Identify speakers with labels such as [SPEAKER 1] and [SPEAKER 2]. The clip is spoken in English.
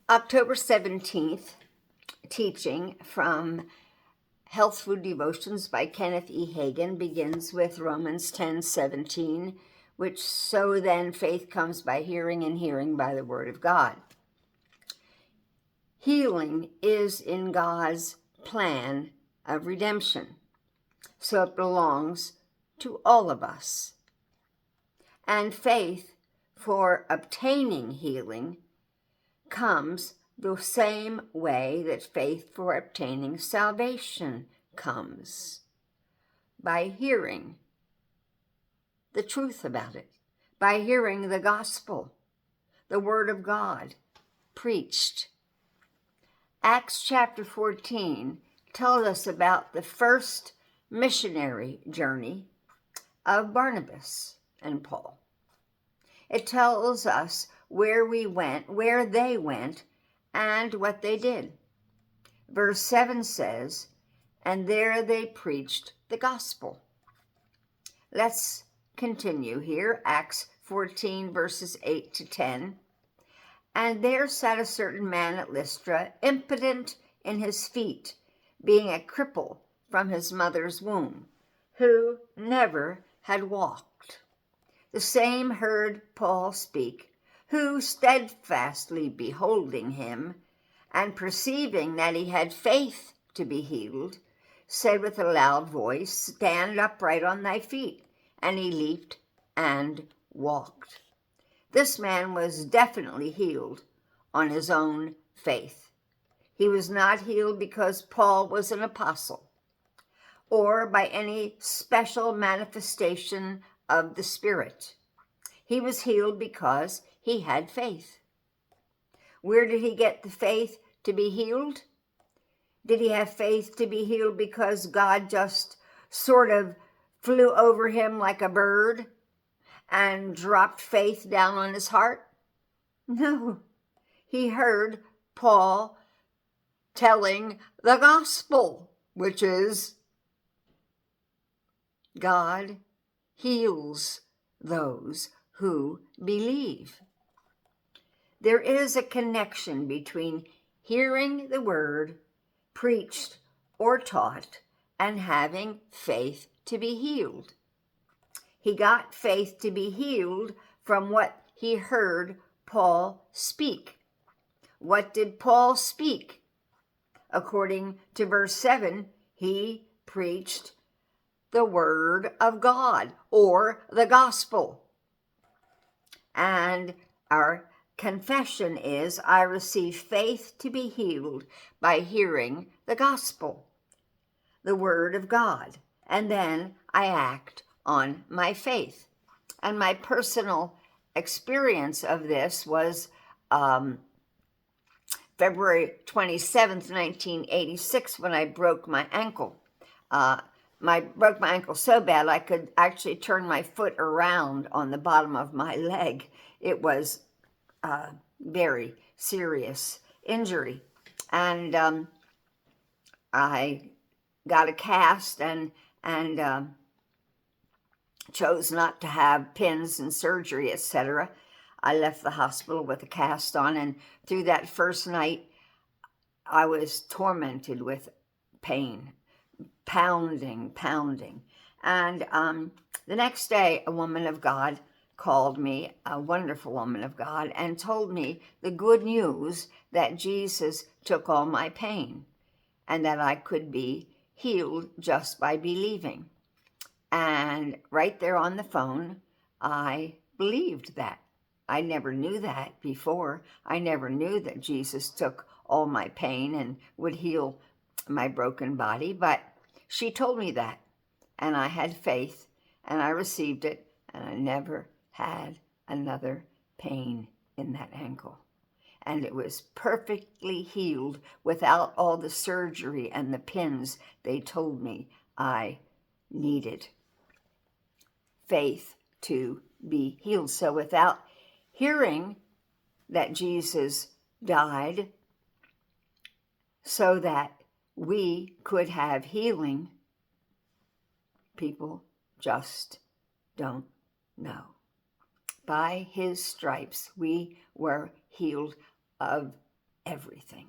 [SPEAKER 1] October 17th, teaching from Health Food Devotions by Kenneth E Hagin begins with Romans 10:17, which so then faith comes by hearing and hearing by the word of God. Healing is in God's plan of redemption, so it belongs to all of us. And faith for obtaining healing comes the same way that faith for obtaining salvation comes, by hearing the truth about it, by hearing the gospel, the word of God preached. Acts chapter 14 tells us about the first missionary journey of Barnabas and Paul. It tells us where they went, and what they did. Verse 7 says, and there they preached the gospel. Let's continue here, Acts 14, verses 8 to 10. And there sat a certain man at Lystra, impotent in his feet, being a cripple from his mother's womb, who never had walked. The same heard Paul speak, who, steadfastly beholding him, and perceiving that he had faith to be healed, said with a loud voice, stand upright on thy feet. And he leaped and walked. This man was definitely healed on his own faith. He was not healed because Paul was an apostle, or by any special manifestation of the Spirit. He was healed because he had faith. Where did he get the faith to be healed? Did he have faith to be healed because God just sort of flew over him like a bird and dropped faith down on his heart? No. He heard Paul telling the gospel, which is God heals those who believe. There is a connection between hearing the word preached or taught and having faith to be healed. He got faith to be healed from what he heard Paul speak. What did Paul speak? According to verse 7, he preached the word of God, or the gospel. And our confession is, I receive faith to be healed by hearing the gospel, the word of God, and then I act on my faith. And my personal experience of this was February 27th, 1986, when I broke my ankle. Broke my ankle so bad I could actually turn my foot around on the bottom of my leg. It was a very serious injury. And I got a cast and chose not to have pins and surgery, etc. I left the hospital with a cast on, and through that first night, I was tormented with pain. Pounding. And the next day, a woman of God called me, a wonderful woman of God, and told me the good news that Jesus took all my pain and that I could be healed just by believing. And right there on the phone, I believed that. I never knew that before. I never knew that Jesus took all my pain and would heal my broken body, but she told me that, and I had faith, and I received it, and I never had another pain in that ankle. And it was perfectly healed without all the surgery and the pins they told me I needed. Faith to be healed. So without hearing that Jesus died so that we could have healing, people just don't know. By his stripes, we were healed of everything.